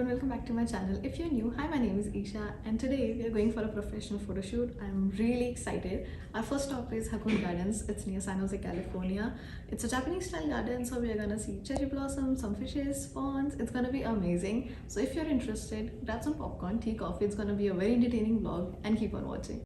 everyone, welcome back to my channel. If you're new, hi, my name is Isha and today we are going for a professional photo shoot. I'm really excited. Our first stop is Hakone Gardens. It's near San Jose, California. It's a Japanese style garden, so we are gonna see cherry blossoms, some fishes, ponds. It's gonna be amazing. So if you're interested, grab some popcorn, tea, coffee. It's gonna be a very entertaining vlog and keep on watching.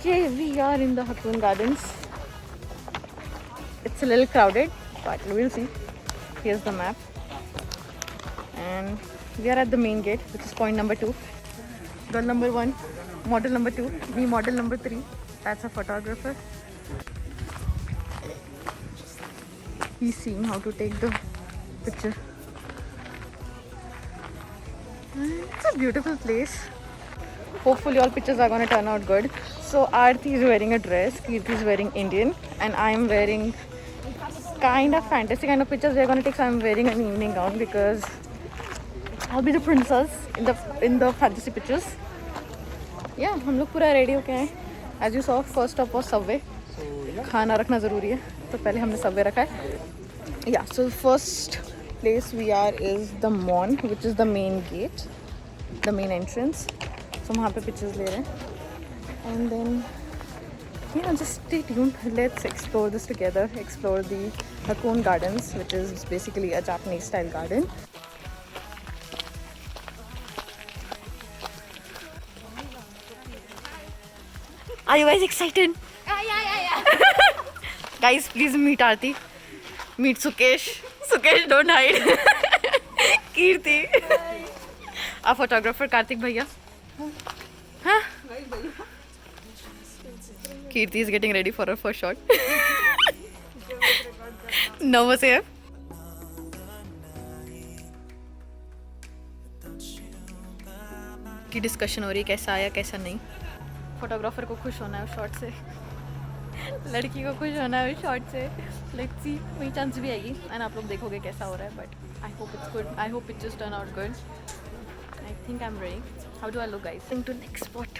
Okay, we are in the Hakone Gardens. It's a little crowded, but we'll see. Here's the map. And we are at the main gate, which is point number 2. Girl number 1, model number 2, me model number 3. That's a photographer. He's seeing how to take the picture. And it's a beautiful place. Hopefully all pictures are gonna turn out good. So Aarti is wearing a dress, Kirti is wearing Indian, and I am wearing kind of fantasy kind of pictures we are gonna take. So I'm wearing an evening gown because I'll be the princess in the fantasy pictures. Yeah, हम लोग पूरा ready होके आए. As you saw, first stop was Subway. खाना रखना ज़रूरी है, तो पहले हमने Subway रखा है. Yeah, so first place we are is the Mon, which is the main gate, the main entrance. So वहाँ पे pictures ले रहे हैं. And then yeah, just stay tuned. Let's explore this together. Explore the Hakone Gardens, which is basically a Japanese style garden. Are you guys excited? Yeah. Guys, please meet Aarti. Meet Sukesh. Sukesh, don't hide. Kirti. Our photographer Karthik bhaiya. Huh? Kirti is getting ready for her first shot. Nervous है की discussion हो रही है कैसा आया कैसा नहीं. Photographer को खुश होना है उस शॉट से, लड़की को खुश होना है उस शॉट से. लेट्स सी, मेरी चांस भी आएगी एंड आप लोग देखोगे कैसा हो रहा है. But I hope it's good. I hope pictures turn out good. I think I am ready. How do I look guys? To next spot.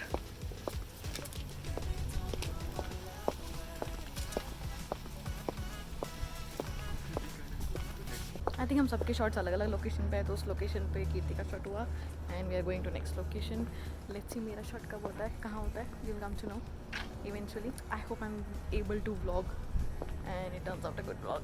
I think हम सबके शॉट्स अलग अलग लोकेशन पे है. तो उस लोकेशन पे कीर्ति का शॉट हुआ and we are going to next location. Let's see मेरा शॉट कब होता है, कहाँ होता है. You will come to know eventually. I hope I am able to vlog and it turns out a good vlog.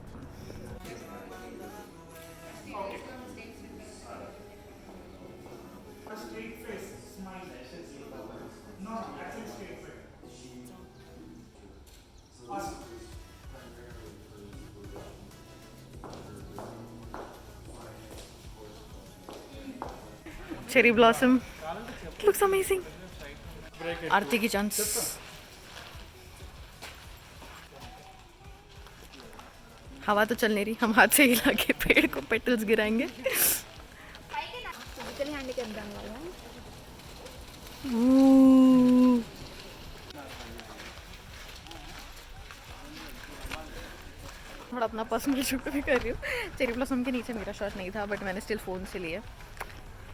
Cherry blossom. It looks amazing. Aarti की chance. हवा तो चल नहीं रही, हम हाथ से हिला के पेड़ को पेटल्स गिराएंगे. थोड़ा अपना पर्सनल शूट भी कर रही हूँ. चेरी ब्लॉसम के नीचे मेरा शॉट नहीं था, बट मैंने स्टिल फ़ोन से लिया.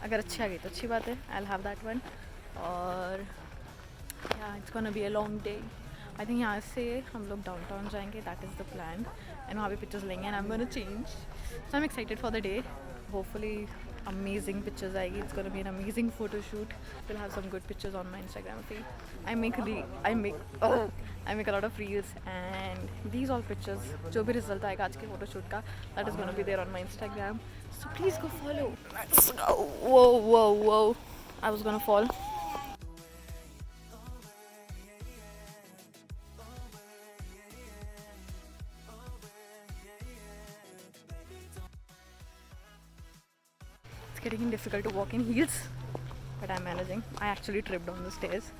अगर अच्छी आ गई तो अच्छी बात है. I will have that one. और या it's gonna be a long day. I think यहाँ से हम लोग डाउनटाउन जाएंगे. That is the plan. And वहाँ पे पिक्चर्स लेंगे and I am gonna change. So I am excited for the day. Hopefully amazing pictures आएगी. It's gonna be an amazing photo shoot. We'll have some good pictures on my Instagram feed. I make a lot of reels, and these all pictures, जो भी result आएगा आज के photo shoot का, that is gonna be there on my Instagram. So please go follow. Let's go. Whoa. I was gonna fall. It's getting difficult to walk in heels, but I'm managing. I actually tripped on the stairs.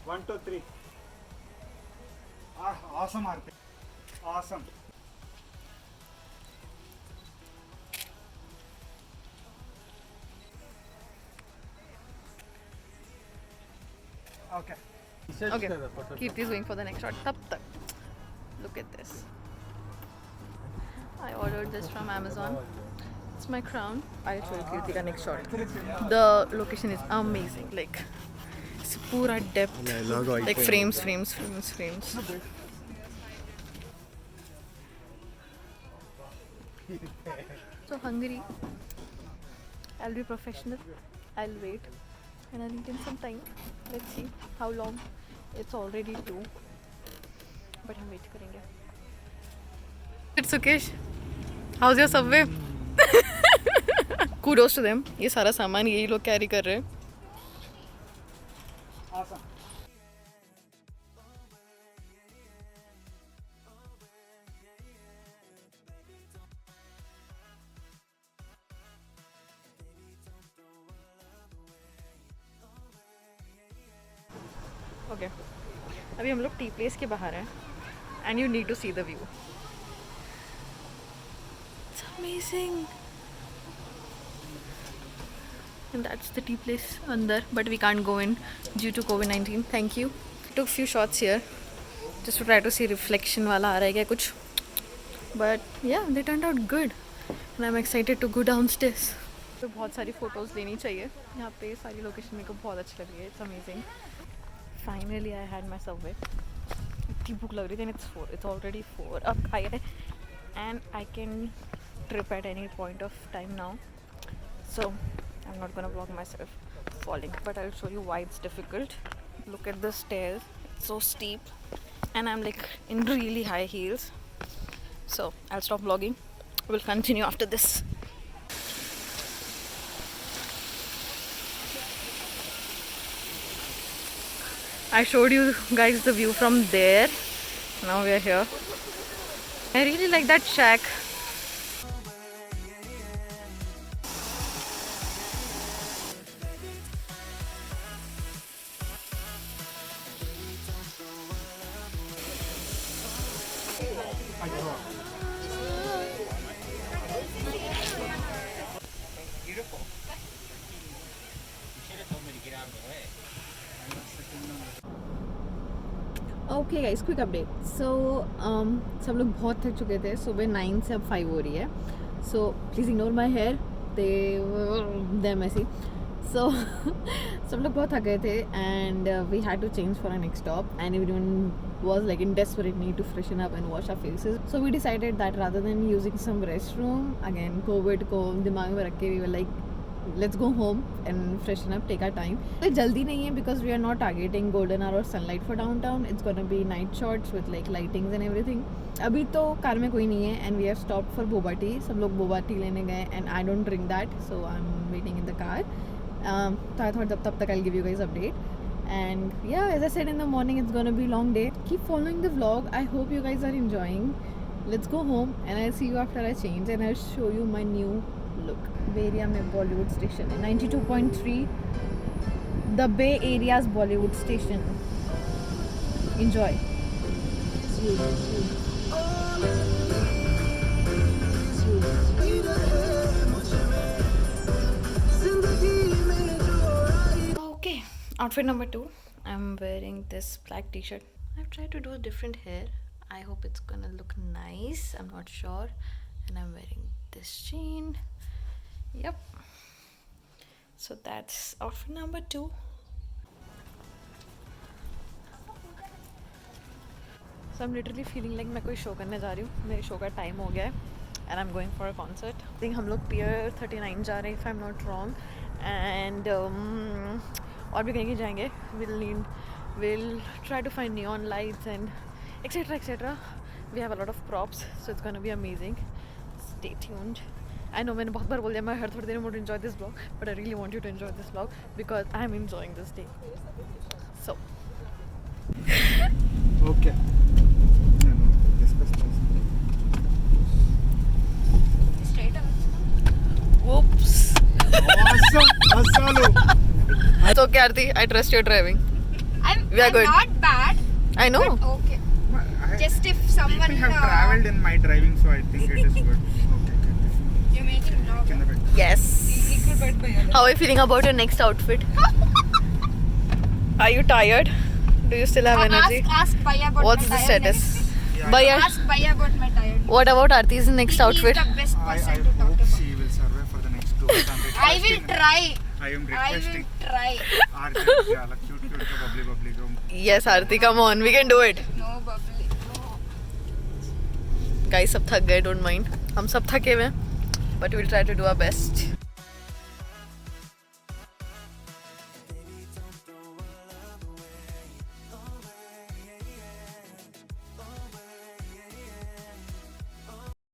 1, 2, 3. Awesome, Arti. Awesome. Okay. Okay. Kirti is going for the next shot. Tab tak. Look at this. I ordered this from Amazon. It's my crown. I'll show you Kirti ka next shot. The location is amazing. Like, it's pura depth. Like frames. So hungry. I'll be professional. I'll wait. And I'll eat in some time. Let's see how long. It's already 2. But हम wait करेंगे. It's Sukesh. How's your subway? Kudos to them. ये सारा सामान यही लोग carry कर रहे हैं. Awesome. Okay. अभी हम लोग टी प्लेस के बाहर हैं. And you need to see the view. It's amazing. And that's the tea place under, but we can't go in due to COVID-19. Thank you. Took few shots here just to try to see reflection वाला आ रहा है क्या कुछ. But yeah, they turned out good. And I'm excited to go downstairs. तो बहुत सारी photos लेनी चाहिए. यहाँ पे सारी location मेरे को बहुत अच्छी लग रही है. It's amazing. Finally I had my subway. इतनी भूख लग रही थी. It's 4. It's already 4. अब खाए and I can trip at any point of time now. So I'm not gonna vlog myself falling, but I'll show you why it's difficult. Look at the stairs. It's so steep and I'm like in really high heels. So I'll stop vlogging. We'll continue after this. I showed you guys the view from there. Now we are here. I really like that shack. Beautiful. Okay guys, quick update. So सब लोग बहुत थक चुके थे. सुबह 9 से अब 5 हो रही है. So please ignore my hair. They messy. So सब लोग बहुत थक गए थे and we had to change for our next stop and everyone was like in desperate need to freshen up and wash our faces. So we decided that rather than using some restroom, again COVID को दिमाग में रख के we were like let's go home and freshen up, take our time. तो जल्दी नहीं है because we are not targeting golden hour or sunlight for downtown. It's gonna be night shots with like lightings and everything. अभी तो car में कोई नहीं है and we have stopped for boba tea. सब लोग boba tea लेने गए and I don't drink that, so I'm waiting in the car. So I thought तब तक I'll give you guys update. And yeah, as I said in the morning, it's gonna be a long day. Keep following the vlog. I hope you guys are enjoying. Let's go home and I'll see you after I change and I'll show you my new look. Bay Area में Bollywood station है 92.3, the Bay Area's Bollywood station. Enjoy. Okay, outfit number 2. I'm wearing this black t-shirt. I've tried to do a different hair. I hope it's gonna look nice. I'm not sure. And I'm wearing this chain. Yep. So that's outfit number 2. So I'm literally feeling like मैं कोई show करने जा रही हूँ. मेरे show का time हो गया है and I'm going for a concert. I think हम लोग Pier 39 जा रहे हैं if I'm not wrong, and और भी कहीं जाएंगे. We'll try to find neon lights and etc etc. We have a lot of props, so it's gonna be amazing. Stay tuned. I know मैंने बहुत बार बोल दिया मैं हर थोड़ी देर में enjoy this vlog, but I really want you to enjoy this vlog because I'm enjoying this day. So. Okay. Whoops. Awesome. Asalu. It's okay, Aarti. I trust your driving. We are I'm good. not bad. I know. But okay. Just if someone People have traveled in my driving, so I think it is good. Okay. you're making vlog. Kinda bit. Yes. How are you feeling about your next outfit? Are you tired? Do you still have energy? Ask Bhaiya about What's my the tiredness. status? Yeah. Bhaiya, Ask Bhaiya about my tiredness. what about Aarti's next outfit? He is the best I person to talk hope about. she will survive for the next 2 weeks. I will try. I am I will requesting. try. Aarti, yeah, like cute, bubbly. Yes, Aarti, come on. We can do it. No bubbly. No. Guys, सब थक गए. Don't mind. हम सब थके हुए हैं. But we'll try to do our best.